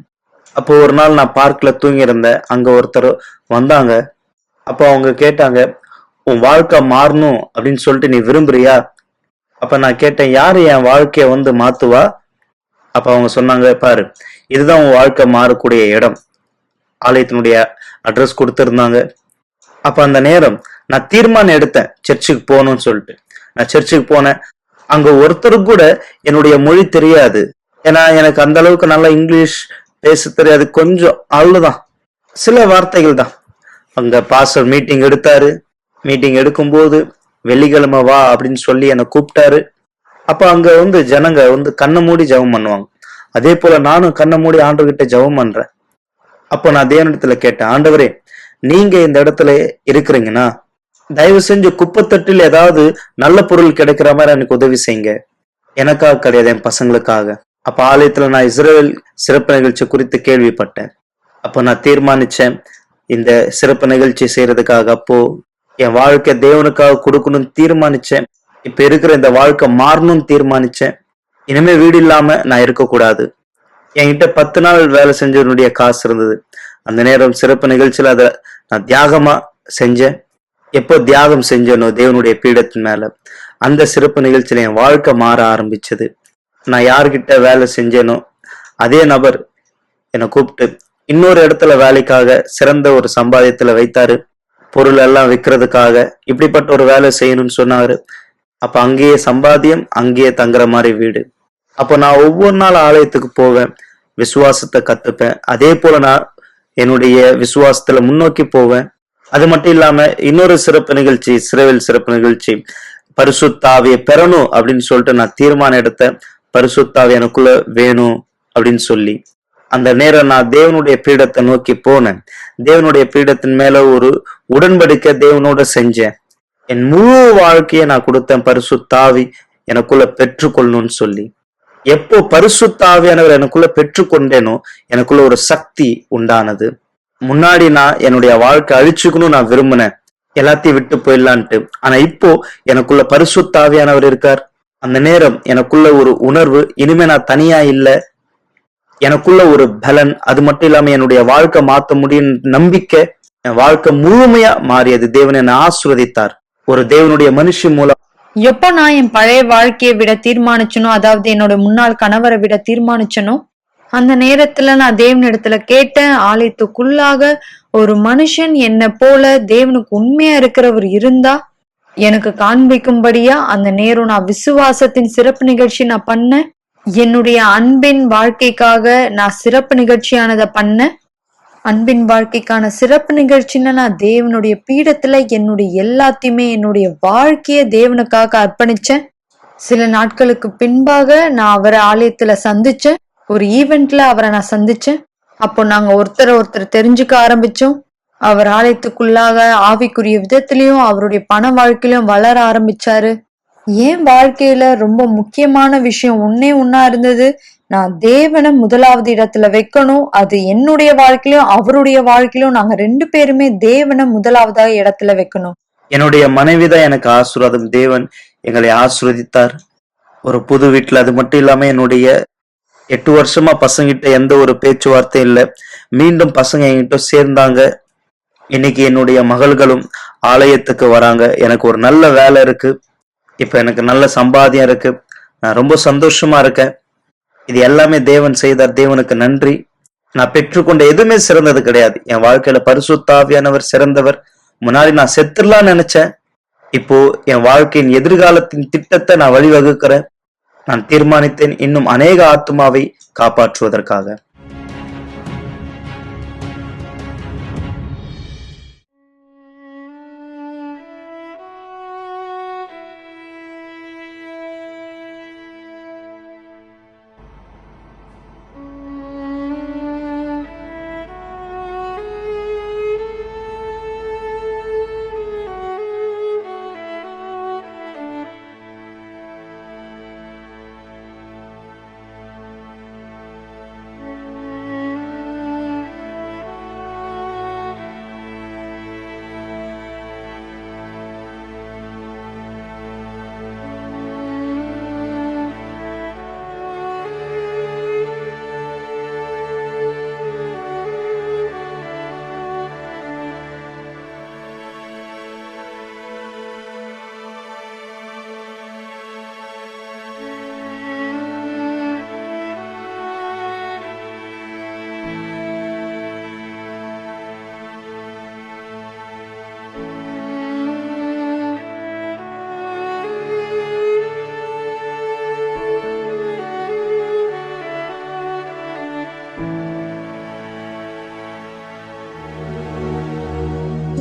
அப்போ ஒரு நாள் நான் பார்க்ல தூங்கி இருந்தேன். அங்க ஒருத்தர் வந்தாங்க. அப்போ அவங்க கேட்டாங்க, உன் வாழ்க்கை மாறணும் அப்படின்னு சொல்லிட்டு நீ விரும்புறியா? அப்ப நான் கேட்டேன், யாரு என் வாழ்க்கைய வந்து மாத்துவா? அப்ப அவங்க சொன்னாங்க, பாரு, இதுதான் உன் வாழ்க்கை மாறக்கூடிய இடம். ஆலயத்தினுடைய அட்ரஸ் கொடுத்திருந்தாங்க. அப்ப அந்த நேரம் நான் தீர்மானம் எடுத்தேன் சர்ச்சுக்கு போகணும்னு சொல்லிட்டு. நான் சர்ச்சுக்கு போனேன். அங்க ஒருத்தருக்கு கூட என்னுடைய மொழி தெரியாது. ஏன்னா எனக்கு அந்த அளவுக்கு நல்லா இங்கிலீஷ் பேச தெரியாது. கொஞ்சம் அவ்வளவுதான், சில வார்த்தைகள் தான். அங்க பாஸ்டர் மீட்டிங் எடுத்தாரு. மீட்டிங் எடுக்கும்போது வெள்ளிக்கிழமை வா அப்படின்னு சொல்லி என்னை கூப்பிட்டாரு. அப்ப அங்க வந்து ஜனங்க வந்து கண்ணை மூடி ஜெபம் பண்ணுவாங்க. அதே போல நானும் கண்ணை மூடி ஆண்டவர்கிட்ட ஜெபம் பண்றேன். அப்போ நான் தேவனிடத்துல கேட்டேன், ஆண்டவரே, நீங்க இந்த இடத்துல இருக்கிறீங்கன்னா தயவு செஞ்சு குப்பைத்தட்டில் ஏதாவது நல்ல பொருள் கிடைக்கிற மாதிரி எனக்கு உதவி செய்யுங்க. எனக்காக கிடையாது, என் பசங்களுக்காக. அப்ப ஆலயத்துல நான் இஸ்ரேல் சிறப்பு நிகழ்ச்சி குறித்து கேள்விப்பட்டேன். அப்போ நான் தீர்மானிச்சேன் இந்த சிறப்பு நிகழ்ச்சி செய்யறதுக்காக. அப்போ என் வாழ்க்கை தேவனுக்காக கொடுக்கணும்னு தீர்மானிச்சேன். இப்ப இருக்கிற இந்த வாழ்க்கை மாறணும்னு தீர்மானிச்சேன். இனிமே வீடு இல்லாம நான் இருக்கக்கூடாது. என்கிட்ட 10 நாள் வேலை செஞ்சவனுடைய காசு இருந்தது. அந்த நேரம் சிறப்பு நிகழ்ச்சியில அதை நான் தியாகமா செஞ்சேன். எப்போ தியாகம் செஞ்சேனோ தேவனுடைய பீடத்தின் மேல, அந்த சிறப்பு நிகழ்ச்சியில என் வாழ்க்கை மாற ஆரம்பிச்சது. நான் யார்கிட்ட வேலை செஞ்சேனோ அதே நபர் என்னை கூப்பிட்டு இன்னொரு இடத்துல வேலைக்காக சிறந்த ஒரு சம்பாதியத்துல வைத்தாரு. பொருள் எல்லாம் விற்கிறதுக்காக இப்படிப்பட்ட ஒரு வேலை செய்யணும்னு சொன்னாரு. அப்ப அங்கேயே சம்பாத்தியம், அங்கேயே தங்குற மாதிரி வீடு. அப்போ நான் ஒவ்வொரு நாள் ஆலயத்துக்கு போவேன், விசுவாசத்தை கத்துப்பேன். அதே போல நான் என்னுடைய விசுவாசத்துல முன்னோக்கி போவேன். அது மட்டும் இல்லாம இன்னொரு சிறப்பு நிகழ்ச்சி, இஸ்ரவேல் சிறப்பு நிகழ்ச்சி, பரிசுத்த ஆவியை பெறணும் அப்படின்னு சொல்லிட்டு நான் தீர்மானம் எடுத்தேன். பரிசுத்த ஆவி எனக்குள்ள வேணும் அப்படின்னு சொல்லி அந்த நேரம் நான் தேவனுடைய பீடத்தை நோக்கி போனேன். தேவனுடைய பீடத்தின் மேல ஒரு உடன்படிக்கை தேவனோட செஞ்சேன். என் முழு வாழ்க்கையை நான் கொடுத்தேன், பரிசுத்த ஆவி எனக்குள்ள பெற்றுக்கொள்ளணும்னு சொல்லி. எப்போ பரிசுத்த ஆவியானவர் எனக்குள்ள பெற்றுக்கொண்டேனோ எனக்குள்ள ஒரு சக்தி உண்டானது. முன்னாடி நான் என்னுடைய வாழ்க்கை அழிச்சுக்கணும் நான் விரும்பினேன், எல்லாத்தையும் விட்டு போயிடலான்ட்டு. ஆனா இப்போ எனக்குள்ள பரிசுத்த ஆவியானவர் இருக்கார். அந்த நேரம் எனக்குள்ள ஒரு உணர்வு, இனிமே நான் தனியா இல்ல, எனக்குள்ள ஒரு பலன். அது மட்டும் இல்லாம என்னுடைய வாழ்க்கை மாத்த முடியும் நம்பிக்கை. என் வாழ்க்கை முழுமையா மாறியது. தேவன் என்னை ஆசீர்வதித்தார் ஒரு தேவனுடைய மனுஷன் மூலம். எப்போ நான் என் பழைய வாழ்க்கையை விட தீர்மானிச்சனோ, அதாவது என்னோட முன்னாள் கணவரை விட தீர்மானிச்சனோ, அந்த நேரத்துல நான் தேவனிடத்துல கேட்டேன், ஆலயத்துக்குள்ளாக ஒரு மனுஷன் என்ன போல தேவனுக்கு உண்மையா இருக்கிறவர் இருந்தா எனக்கு காண்பிக்கும்படியா அந்த நேரம் நான் விசுவாசத்தின் சிறப்பு நிகழ்ச்சி நான் பண்ணேன். என்னுடைய அன்பின் வாழ்க்கைக்காக நான் சிறப்பு நிகழ்ச்சியானதை பண்ணேன். அன்பின் வாழ்க்கைக்கான சிறப்பு நிகழ்ச்சின்னு நான் தேவனுடைய பீடத்துல என்னுடைய எல்லாத்தையுமே, என்னுடைய வாழ்க்கைய தேவனுக்காக அர்ப்பணிச்சேன். சில நாட்களுக்கு பின்பாக நான் அவரை ஆலயத்துல சந்திச்சேன். ஒரு ஈவெண்ட்ல அவரை நான் சந்திச்சேன். அப்போ நாங்க ஒருத்தர் தெரிஞ்சுக்க ஆரம்பிச்சோம். அவர் ஆலயத்துக்குள்ளாக ஆவிக்குரிய விதத்திலையும் அவருடைய பண வாழ்க்கையிலும் வளர ஆரம்பிச்சாரு. என் வாழ்க்கையில ரொம்ப முக்கியமான விஷயம் ஒன்னா இருந்தது, நான் தேவனை முதலாவது இடத்துல வைக்கணும். அது என்னுடைய வாழ்க்கையிலும் அவருடைய வாழ்க்கையிலும் நாங்க 2 பேருமே தேவனை முதலாவதாக இடத்துல வைக்கணும். என்னுடைய மனைவிதான் எனக்கு ஆசீர்வாதம். தேவன் எங்களை ஆசீர்வதித்தார் ஒரு புது வீட்டுல. அது மட்டும் இல்லாம என்னுடைய 8 வருஷமா பசங்கிட்ட எந்த ஒரு பேச்சுவார்த்தையும் இல்லை. மீண்டும் பசங்க என்கிட்ட சேர்ந்தாங்க. இன்னைக்கு என்னுடைய மகள்களும் ஆலயத்துக்கு வராங்க. எனக்கு ஒரு நல்ல வேலை இருக்கு. இப்ப எனக்கு நல்ல சம்பாத்தியம் இருக்கு. நான் ரொம்ப சந்தோஷமா இருக்கேன். இது எல்லாமே தேவன் செய்தார். தேவனுக்கு நன்றி. நான் பெற்றுக்கொண்ட எதுவுமே சிறந்தது கிடையாது. என் வாழ்க்கையில பரிசுத்த ஆவியானவர் சிறந்தவர். முன்னாடி நான் செத்துடலாம்னு நினைச்சேன். இப்போ என் வாழ்க்கையின் எதிர்காலத்தின் திட்டத்தை நான் வழிவகுக்கிறேன். நான் தீர்மானித்தேன் இன்னும் அநேக ஆத்துமாவை காப்பாற்றுவதற்காக.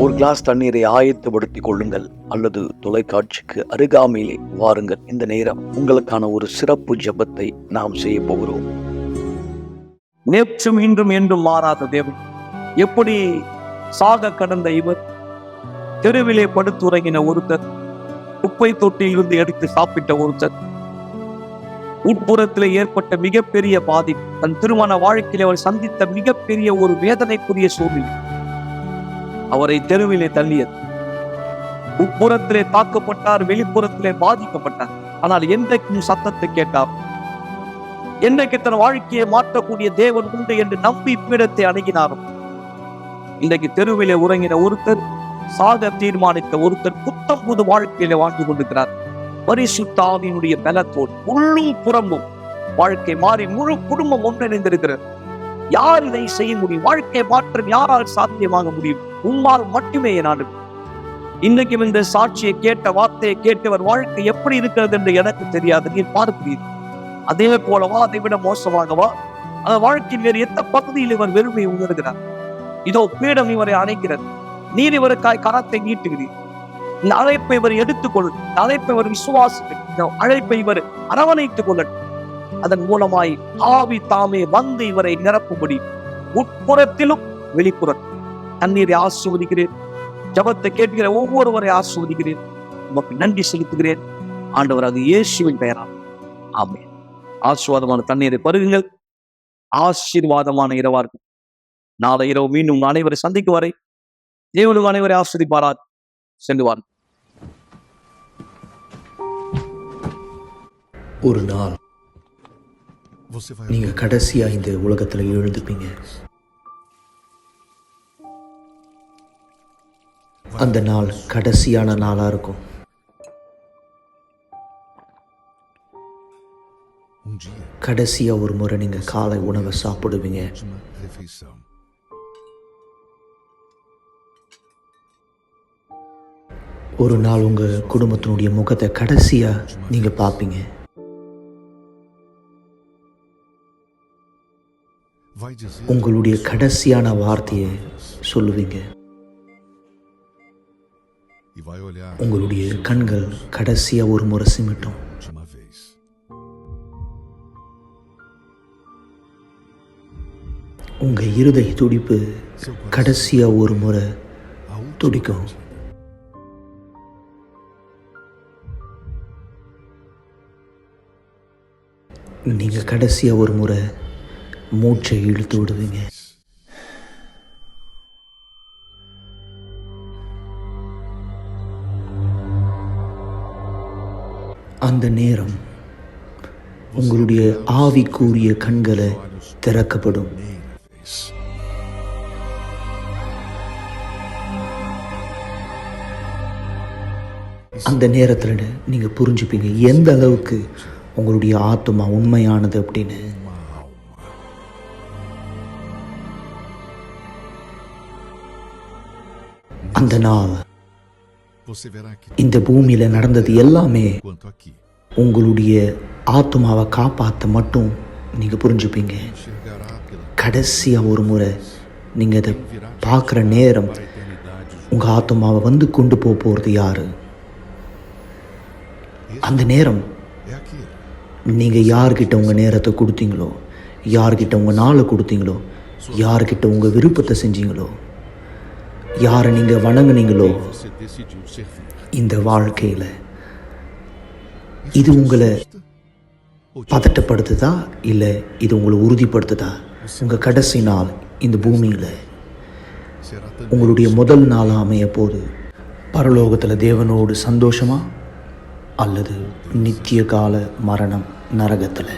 ஒரு கிளாஸ் தண்ணீரை ஆயத்தப்படுத்திக் கொள்ளுங்கள் அல்லது தொலைக்காட்சிக்கு அருகாமையிலே வாருங்கள். இந்த நேரம் உங்களுக்கான ஒரு சிறப்பு ஜெபத்தை நாம் செய்ய போகிறோம். நேற்றும் இன்றும் என்றும் மாறாத தேவன், எப்படி சாக கடந்த இவர், தெருவிலே படுத்துறங்கின ஒருத்தர், குப்பை தொட்டியிலிருந்து எடுத்து சாப்பிட்ட ஒருத்தர், உட்புறத்திலே ஏற்பட்ட மிகப்பெரிய பாதிப்பு, தன் திருமண வாழ்க்கையிலே அவர் சந்தித்த மிகப்பெரிய ஒரு வேதனைக்குரிய சூழ்நிலை அவரை தெருவிலே தள்ளியது. உட்புறத்திலே தாக்கப்பட்டார், வெளிப்புறத்திலே பாதிக்கப்பட்டார். ஆனால் என்றைக்கும் சத்தத்தை கேட்டார். என்றைக்கு தன் வாழ்க்கையை மாற்றக்கூடிய தேவன் உண்டு என்று நம்பி பீடத்தை அணுகினாரும். இன்றைக்கு தெருவிலே உறங்கின ஒருத்தர், சாக தீர்மானித்த ஒருத்தர் புத்தம் புது வாழ்க்கையிலே வாழ்ந்து கொண்டிருக்கிறார். பரிசுத்த ஆவியினுடைய பலத்தோடு உள்ளும் புறமும் வாழ்க்கை மாறி முழு குடும்பம் ஒன்றிணைந்திருக்கிறது. யார் இதை செய்ய முடியும்? வாழ்க்கை மாற்றம் யாரால் சாத்தியமாக முடியும்? உம்மால் மட்டுமே. நாடு இன்றைக்கும் இந்த சாட்சியை கேட்ட வார்த்தையை கேட்டவர் வாழ்க்கை எப்படி இருக்கிறது என்று எனக்கு தெரியாது, நீ பார்க்கிறீர். அதே போலவா, அதை விட மோசமாகவா? அந்த வாழ்க்கையின் வேறு எந்த பகுதியில் இவர் வெறுமை உணர்கிறார்? இதோ பீடம் இவரை அணைக்கிறது. நீர் இவருக்காய் கரத்தை நீட்டுகிறீர். இந்த அழைப்பை இவர் எடுத்துக்கொள்ளும். இந்த அழைப்பை இவர் விசுவாசிக்க, இந்த அழைப்பை இவர் அரவணைத்துக் கொள்ளட்டும். அதன் மூலமாய் ஆவி தாமே வந்து இவரை நிரப்பும்படி உட்புறத்திலும் வெளிப்புறம் தண்ணீரை ஆசீர்வதிக்கிறேன். ஜபத்தை கேட்கிற ஒவ்வொருவரை ஆசீர்வதிக்கிறேன். உமக்கு நன்றி செலுத்துகிறேன் ஆண்டவர், அது இயேசுவின் பெயரால் ஆமென். ஆசீர்வாதமான தண்ணீரை பருகுங்கள். ஆசீர்வாதமான இரவார்கள். நாளை இரவு மீண்டும் அனைவரை சந்திக்கும் வரை தேவனுக்கு அனைவரை ஆஸ்வதிப்பாரார். சென்று வாருங்கள். ஒரு நாள் நீங்க கடைசியா இந்த உலகத்துல எழுந்துப்பீங்க. அந்த நாள் கடைசியான நாளா இருக்கும். கடைசியா ஒரு முறை நீங்க காலை உணவை சாப்பிடுவீங்க. ஒரு நாள் உங்க குடும்பத்தினுடைய முகத்தை கடைசியா நீங்க பார்ப்பீங்க. உங்களுடைய கடைசியான வார்த்தையை சொல்லுவீங்க. உங்களுடைய கண்கள் கடைசியா ஒரு முறை சிமிட்டும். உங்க இருதய துடிப்பு கடைசியா ஒரு முறை துடிக்கும். நீங்க கடைசியா ஒரு முறை மூச்சை இழுத்து விடுவீங்க. அந்த நேரம் உங்களுடைய ஆவிக்குரிய கண்களை திறக்கப்படும். அந்த நேரத்தில் நீங்கள் புரிஞ்சுப்பீங்க எந்த அளவுக்கு உங்களுடைய ஆத்மா உண்மையானது அப்படின்னு. அந்த நாள் இந்த பூமியில் நடந்தது எல்லாமே உங்களுடைய ஆத்மாவை காப்பாற்ற மட்டும் நீங்கள் புரிஞ்சுப்பீங்க. கடைசியாக ஒரு முறை நீங்கள் அதை பார்க்குற நேரம் உங்கள் ஆத்மாவை வந்து கொண்டு போகிறது யார்? அந்த நேரம் நீங்கள் யார்கிட்ட உங்கள் நேரத்தை கொடுத்தீங்களோ, யார்கிட்ட உங்கள் நாளை கொடுத்தீங்களோ, யார்கிட்ட உங்கள் விருப்பத்தை செஞ்சீங்களோ, யாரை நீங்கள் வணங்குனீங்களோ, இந்த வாழ்க்கையில் இது உங்களை பதட்டப்படுத்துதா இல்லை இது உங்களை உறுதிப்படுத்துதா? உங்கள் கடைசி நாள் இந்த பூமியில் உங்களுடைய முதல் நாளாக அமைய போது பரலோகத்தில் தேவனோடு சந்தோஷமா அல்லது நித்திய கால மரணம் நரகத்தில்?